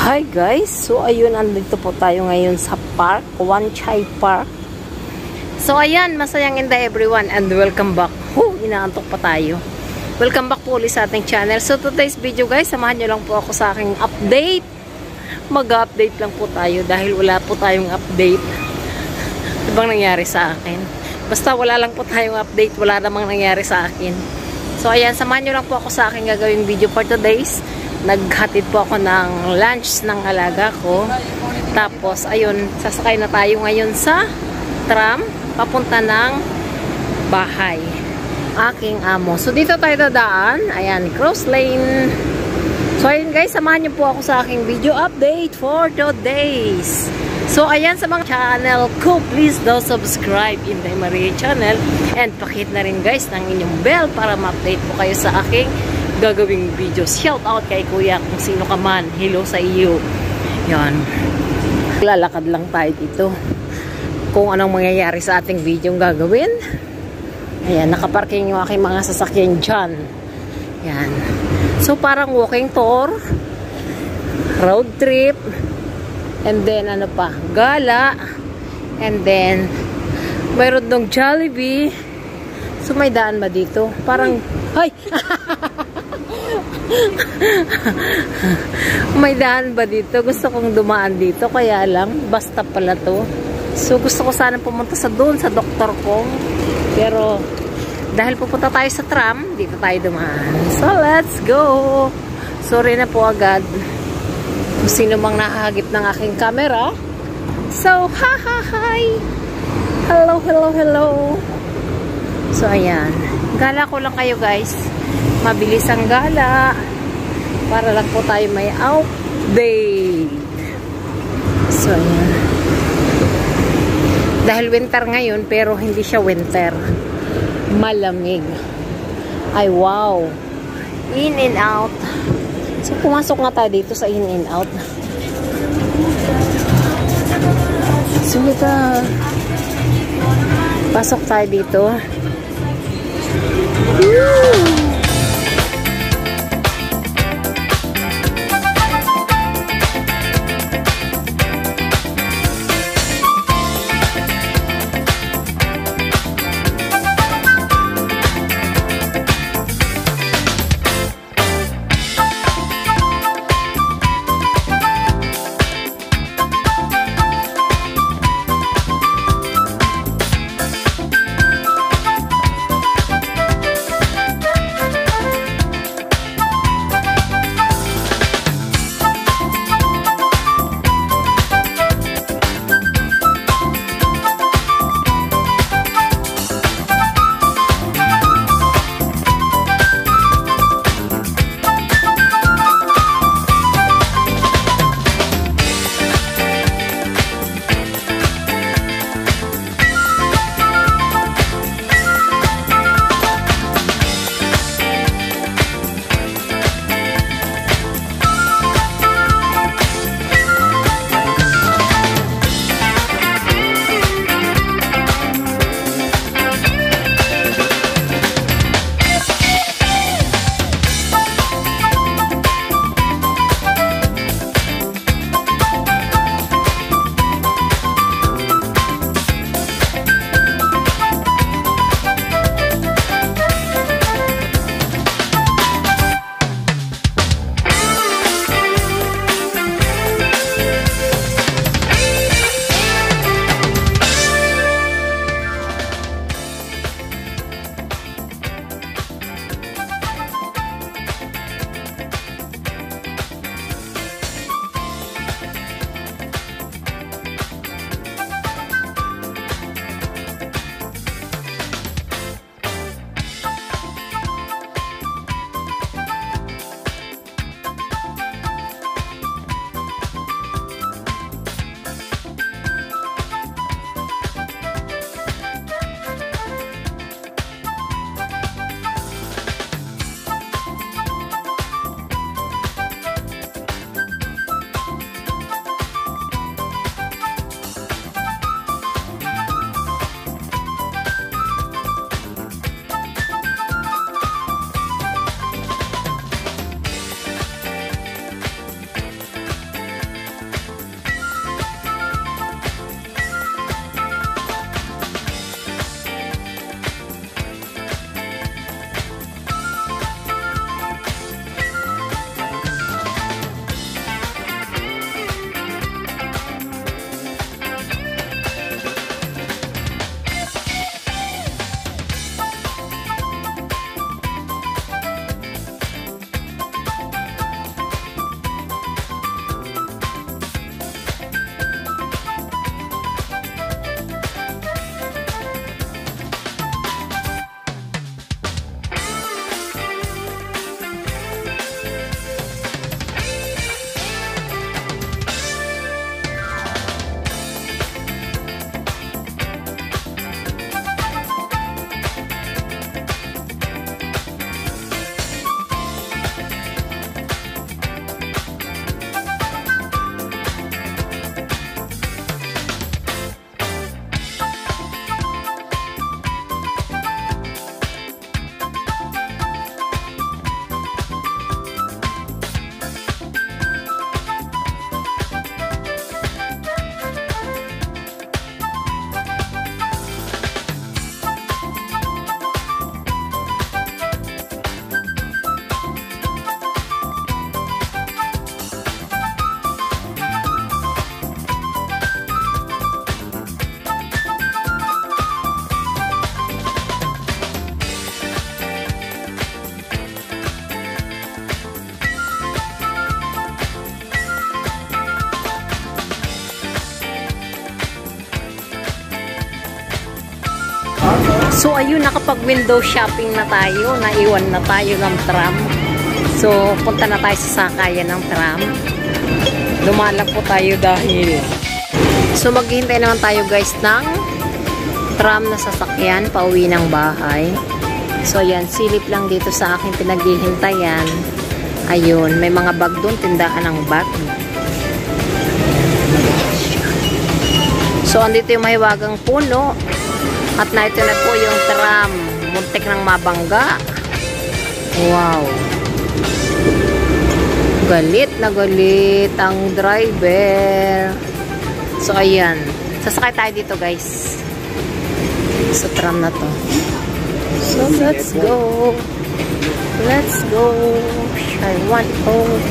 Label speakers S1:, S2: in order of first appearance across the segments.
S1: Hi guys! So ayun, andito po tayo ngayon sa park, Wan Chai Park. So ayan, masayang inday everyone and welcome back. Inaantok pa tayo. Welcome back po ulit sa ating channel. So today's video guys, samahan nyo lang po ako sa aking update. Mag-update lang po tayo dahil wala po tayong update. Ano bang nangyari sa akin? Basta wala lang po tayong update, wala namang nangyari sa akin. So ayan, samahan nyo lang po ako sa aking gagawing video for today's. Naghatid po ako ng lunch ng alaga ko. Tapos, ayun, sasakay na tayo ngayon sa tram, papunta ng bahay. Aking amo. So, dito tayo dadaan. Ayan, cross lane. So, ayun guys, samahan niyo po ako sa aking video update for today's. So, ayan sa mga channel ko, please do subscribe in the Maria channel. And pakihit na rin guys ng inyong bell para ma-update po kayo sa aking gagawing videos. Shout out kay kuya kung sino ka man. Hello sa iyo. Yan. Lalakad lang tayo dito. Kung anong mangyayari sa ating video yung gagawin. Ayan, nakaparking yung aking mga sasakyan dyan. Yan. So, parang walking tour. Road trip. And then, ano pa? Gala. And then, mayroon dong Jollibee. So, may daan ba dito? Parang, ay! May daan ba dito? Gusto kong dumaan dito, kaya lang basta pala to. So gusto ko sana pumunta sa doon sa doktor ko, pero dahil pupunta tayo sa tram, dito tayo dumaan. So let's go. Sorry na po agad kung sino mang nakahagip ng aking camera. So hi. Hello, hello, hello. So ayan, gala ko lang kayo guys. Mabilis ang gala para lang po tayo may update. So ayan, dahil winter ngayon pero hindi siya winter, malamig. Ay wow, in and out. So pumasok nga tayo dito sa in and out. So pasok tayo dito. Woo! So, ayun, nakapag-window shopping na tayo. Naiwan na tayo ng tram. So, punta na tayo sa sakayan ng tram. Lumalag po tayo dahil. So, maghihintay naman tayo guys ng tram na sasakyan pauwi ng bahay. So, ayan, silip lang dito sa aking pinaghihintayan. Ayun, may mga bag doon, tindahan ng bag. So, andito yung mahiwagang puno. At narito na po yung tram. Muntik ng mabangga. Wow. Galit na galit ang driver. So, ayan. Sasakay tayo dito, guys. Sa tram na to. So, let's go. Let's go. I want home.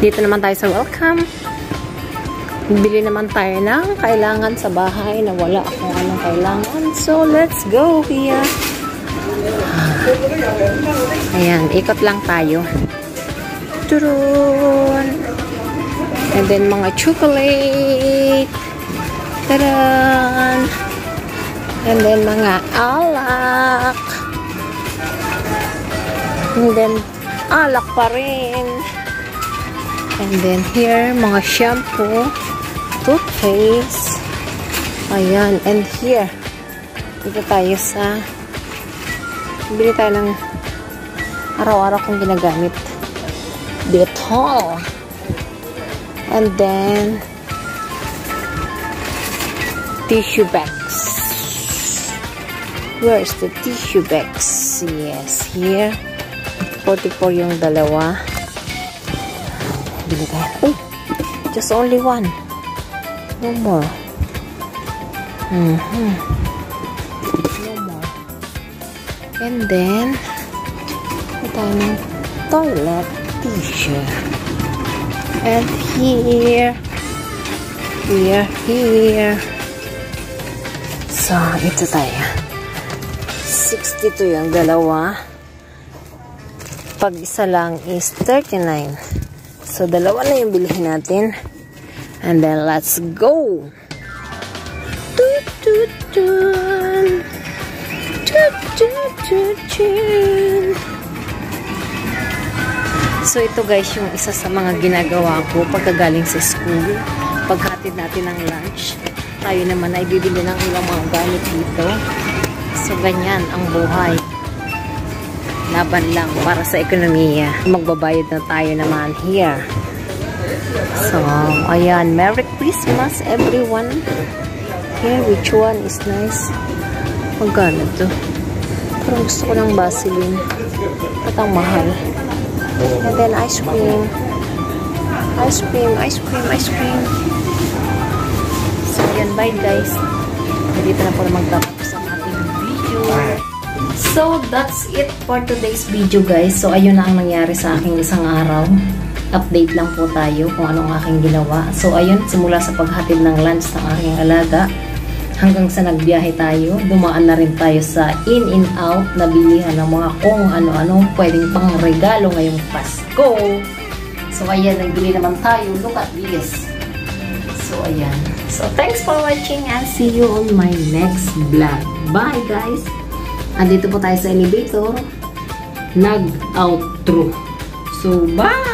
S1: Dito naman tayo sa welcome. Bili naman tayo ng kailangan sa bahay na wala akong anong kailangan. So, let's go here. Ayan, ikot lang tayo. Turun. And then, mga chocolate. Taran. And then, mga alak. And then, alak pa rin. And then here, mga shampoo, toothpaste. Ayan. And here, dito tayo sa, bili tayo ng araw-araw kong ginagamit. Dettol. And then, tissue bags. Where's the tissue bags? Yes, here. 44 yung dalawa. Bili tayo. Oh, just only one. No more. No more. And then, ito ng toilet tissue. And here. So, ito tayo. 62 yung dalawa. Pag isa lang is 39. So, dalawa na yung bilihin natin. And then, let's go! So, ito guys, yung isa sa mga ginagawa ko pagkagaling sa school. Paghatid natin ng lunch. Tayo naman ay bibili ng ilang mga gamit dito. So, ganyan ang buhay. Laban lang para sa ekonomiya. Magbabayad na tayo naman here. So, ayan. Merry Christmas, everyone. Here, which one is nice? Magkano to? Parang gusto ko ng Vaseline. At ang mahal. And then, ice cream. Ice cream. So, ayan. Bye, guys. Dito na po na magtapos ang ating video. So, that's it for today's video, guys. So, ayun na ang nangyari sa aking isang araw. Update lang po tayo kung anong aking ginawa. So, ayun, simula sa paghatid ng lunch ng aking alaga, hanggang sa nagbiyahe tayo, dumaan na rin tayo sa in-and-out na bilihan ng mga kung ano-ano pwedeng pang regalo ngayong Pasko. So, ayan, nagbili naman tayo. Look at this. So, ayan. So, thanks for watching and see you on my next vlog. Bye, guys! Andito po tayo sa elevator. Nag-outro. So, bye!